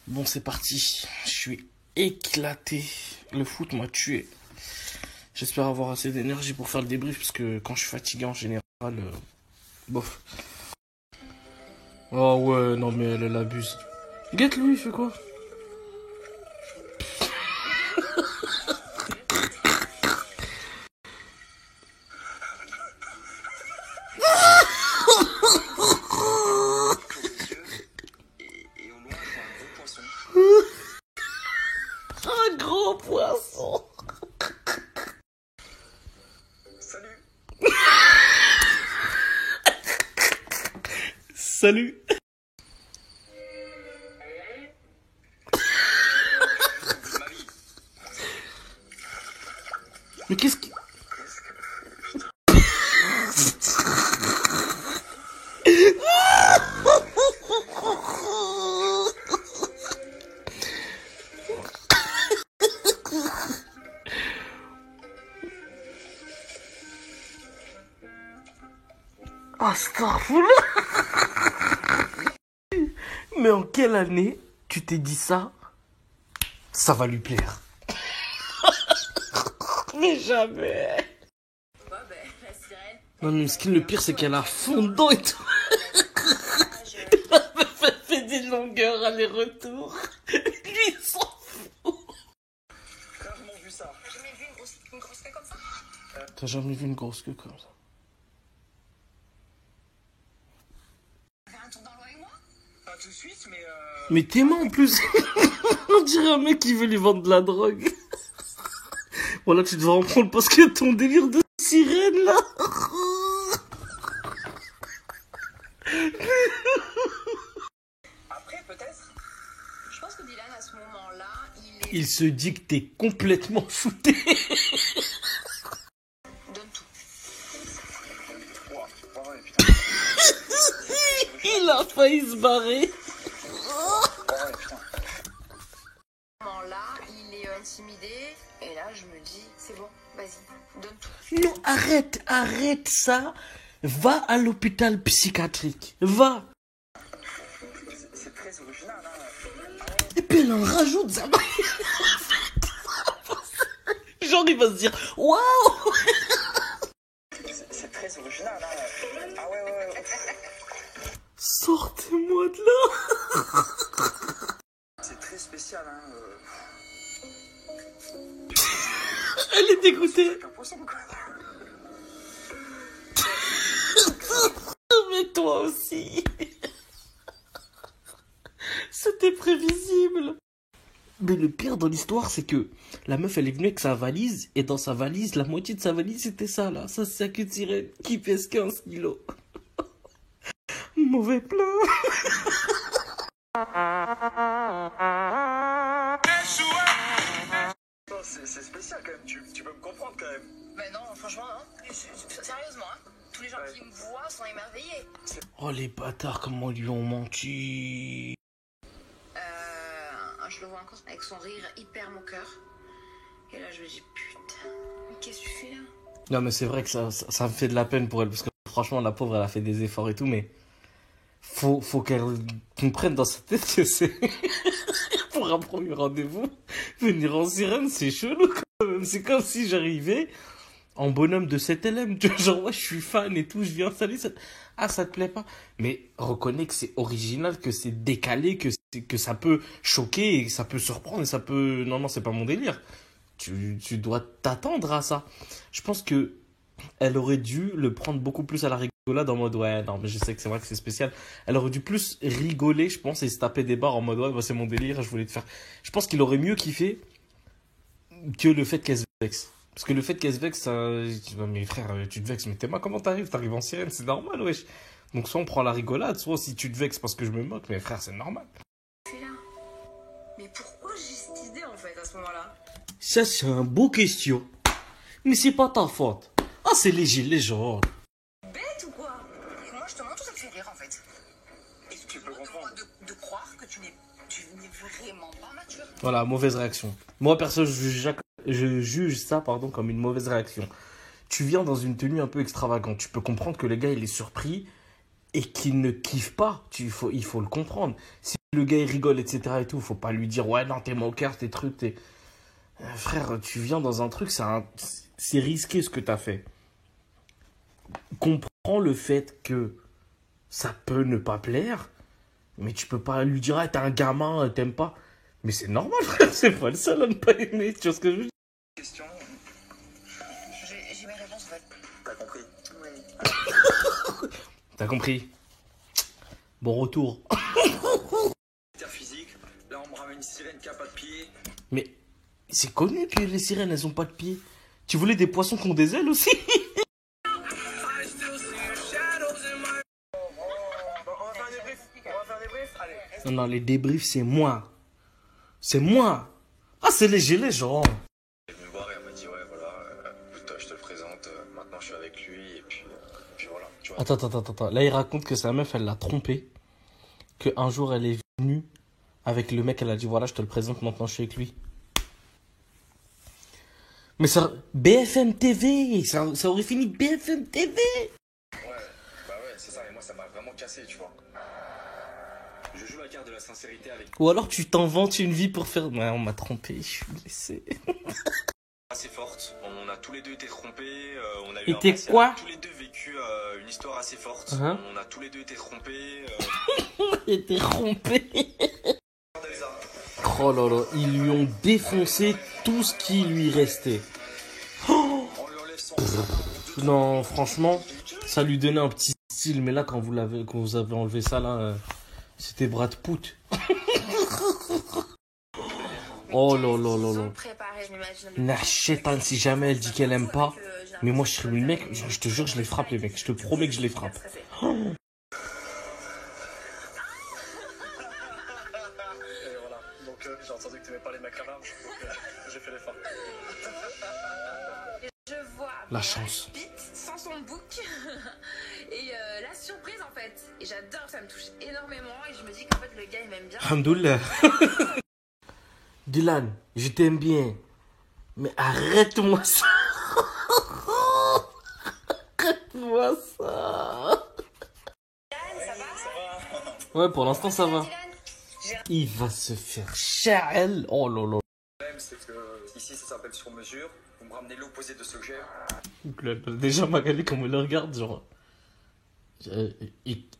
Bon, c'est parti. Je suis éclaté. Le foot m'a tué. J'espère avoir assez d'énergie pour faire le débrief parce que quand je suis fatigué en général, bof. Oh ouais, non mais elle abuse. Guette lui, il fait quoi? Un gros poisson. Salut. Salut. Mais qu'est-ce qui... Astaghfirullah. Mais en quelle année tu t'es dit ça? Ça va lui plaire. Mais jamais. Bah, la sirène. Non mais ce qui le pire c'est qu'elle a fond dedans et tout. La meuf elle fait des longueurs aller-retour. Lui il s'en fout. Rarement vu ça. T'as jamais vu une grosse queue comme ça? T'as jamais vu une grosse queue comme ça? Faire un tour dans l'eau avec moi? Pas tout de suite, mais Mais t'es mains en plus. On dirait un mec qui veut lui vendre de la drogue. Voilà, tu devrais en prendre parce que ton délire de sirène là. après peut-être. Je pense que Dylan, à ce moment-là, il est. Il se dit que t'es complètement fouté. Donne tout. Ouah, ouais, putain. Il a failli se barrer. Ouais, putain. À ce moment-là, il est intimidé. Et là, je me dis, c'est bon, vas-y, donne tout. Non, arrête ça. Va à l'hôpital psychiatrique. Va. C'est très original, hein. Et puis elle en rajoute ça. Genre il va se dire waouh. C'est très original, hein. Ah ouais. Sortez-moi de là. C'est très spécial, hein. Elle est dégoûtée. Avec un poisson, quoi. Mais toi aussi. C'était prévisible. Mais le pire dans l'histoire, c'est que la meuf, elle est venue avec sa valise, et dans sa valise, la moitié de sa valise, c'était ça, là. Ça, c'est sa queue de sirène qui pèse 15 kilos. Mauvais plan. Non, c'est spécial, quand même. Tu peux me comprendre, quand même. Mais non, franchement, non. Sérieusement, hein. Tous les gens qui me voient sont émerveillés. Oh, les bâtards, comment ils lui ont menti. Je le vois encore avec son rire hyper moqueur. Et là, je me dis, putain, mais qu'est-ce que tu fais là? Non, mais c'est vrai que ça me fait de la peine pour elle, parce que franchement, la pauvre, elle a fait des efforts et tout, mais faut qu'elle comprenne dans sa tête que c'est pour un premier rendez-vous, venir en sirène, c'est chelou quand même. C'est comme si j'arrivais en bonhomme de 7LM, tu vois, genre, ouais, je suis fan et tout, je viens salut, ça... Ah, ça te plaît pas? Mais reconnais que c'est original, que c'est décalé, que ça peut choquer, et que ça peut surprendre, et ça peut... Non, c'est pas mon délire. Tu dois t'attendre à ça. Je pense que elle aurait dû le prendre beaucoup plus à la rigolade en mode ouais, non, mais je sais que c'est vrai que c'est spécial. Elle aurait dû plus rigoler, je pense, et se taper des barres en mode ouais, bah, c'est mon délire, je voulais te faire. Je pense qu'il aurait mieux kiffé que le fait qu'elle se vexe. Parce que le fait qu'elle se vexe, ça... Mais frère, tu te vexes, mais t'es mal, comment t'arrives? T'arrives en sirène, c'est normal, wesh. Donc soit on prend la rigolade, soit si tu te vexes parce que je me moque, mais frère, c'est normal. Tu fais là? Mais pourquoi j'ai cette idée en fait à ce moment-là? Ça, c'est un beau question. Mais c'est pas ta faute. Ah, c'est les gilets jaunes. Bête ou quoi? Moi, je te montre, ça te fait rire en fait. peux comprendre. De croire que tu n'es vraiment pas mature. Voilà, mauvaise réaction. Moi, perso, je juge ça comme une mauvaise réaction. Tu viens dans une tenue un peu extravagante. Tu peux comprendre que le gars, il est surpris et qu'il ne kiffe pas, il faut le comprendre. Si le gars il rigole, etc. et tout, faut pas lui dire ouais, non, t'es moqueur, tes trucs, t'es. Frère, tu viens dans un truc, c'est risqué ce que t'as fait. Comprends le fait que ça peut ne pas plaire, mais tu peux pas lui dire ah, t'es un gamin, t'aimes pas. Mais c'est normal, frère, c'est pas le seul à ne pas aimer, tu vois ce que je veux dire? Question. J'ai mes réponses en fait. T'as compris? Oui. T'as compris? Bon retour. Physique. Là, on me ramène une sirène qui a pas de pied. Mais c'est connu que les sirènes, elles ont pas de pieds. Tu voulais des poissons qui ont des ailes aussi? On va faire un débrief. On va faire un débrief. Allez. Non, non, les débriefs, c'est moi. C'est moi. Ah, c'est les gilets, genre. Elle est venue me voir et elle m'a dit ouais voilà, écoute, je te le présente, maintenant je suis avec lui et puis voilà, tu vois. Attends. Là, il raconte que sa meuf, elle l'a trompé. Qu'un jour, elle est venue avec le mec, elle a dit voilà, je te le présente, maintenant je suis avec lui. Mais ça. BFM TV, ça aurait fini BFM TV. Ouais, bah ouais, c'est ça, et moi ça m'a vraiment cassé, tu vois. Je joue la carte de la sincérité avec. Ou alors tu t'inventes une vie pour faire. Ouais, on m'a trompé, je suis blessé. Assez forte, on a tous les deux été trompés, on a eu Et un t'es passé, quoi? tous les deux vécu une histoire assez forte, Hein? on a tous les deux été trompés. Et t'es rompé. Oh là là, ils lui ont défoncé tout ce qui lui restait. On lui enlève son Non, franchement, ça lui donnait un petit style, mais là, quand vous avez enlevé ça, là, c'était Brad Pitt. Oh là là là là. Nachétan, si jamais elle dit qu'elle aime pas, mais moi je serais le mec, je te jure, je les frappe les mecs, je te promets que je les frappe. Oh. Et voilà, donc j'ai entendu que tu n'aimais pas les mecs là-bas, donc j'ai fait l'effort. Je vois La chance. Pete sans son bouc et la surprise en fait. Et j'adore, ça me touche énormément et je me dis qu'en fait le gars il m'aime bien. Alhamdoulilah. Dylan, je t'aime bien, mais arrête-moi ça. Arrête-moi ça. Dylan, ça va? Ouais, pour l'instant ça va. Dylan, Il va se faire chier. Oh là là. Le problème, c'est que ici ça s'appelle sur mesure, vous me ramenez l'opposé de ce que j'aime. Déjà Magali comme elle le regarde genre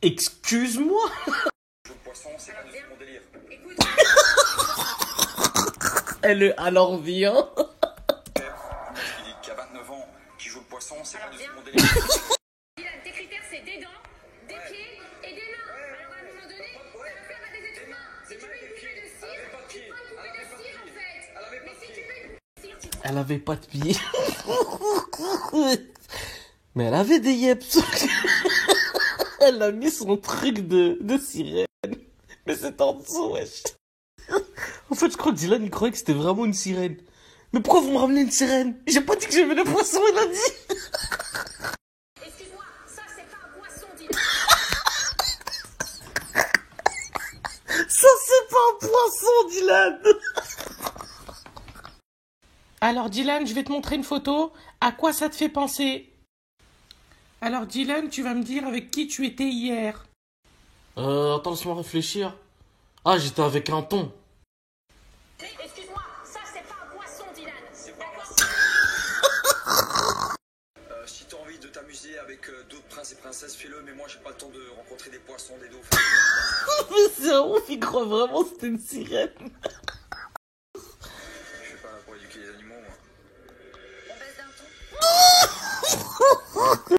excuse-moi. Le poisson, c'est pas du tout mon délire. écoute, Elle est à l'envie hein. Qui a 29 ans, qui joue le poisson, c'est pas Alors du tout viens. mon délire. Dylan, tes critères c'est des dents, des pieds et des mains. Alors à un moment donné, ça va faire à des êtres humains. Si tu veux une poupée de cire, tu prends une poupée de cire en fait. Mais si tu veux une poupée de cire, tu Elle avait pas de pieds. Mais elle avait des yeps. Elle a mis son truc de sirène. Mais c'est en dessous, wesh. En fait, je crois que Dylan, il croyait que c'était vraiment une sirène. Mais pourquoi vous me ramenez une sirène? J'ai pas dit que j'aimais le poisson, il a dit. Excuse-moi, ça c'est pas un poisson, Dylan. Ça, c'est pas un poisson, Dylan. Alors, Dylan, je vais te montrer une photo. À quoi ça te fait penser? Alors, Dylan, tu vas me dire avec qui tu étais hier. Attends, laisse-moi réfléchir. Ah, j'étais avec un thon. Excuse-moi, ça c'est pas un poisson, Dylan. D'accord? Si t'as envie de t'amuser avec d'autres princes et princesses, fais-le, mais moi j'ai pas le temps de rencontrer des poissons, des dauphins. Mais c'est un ouf, il croit vraiment que c'était une sirène.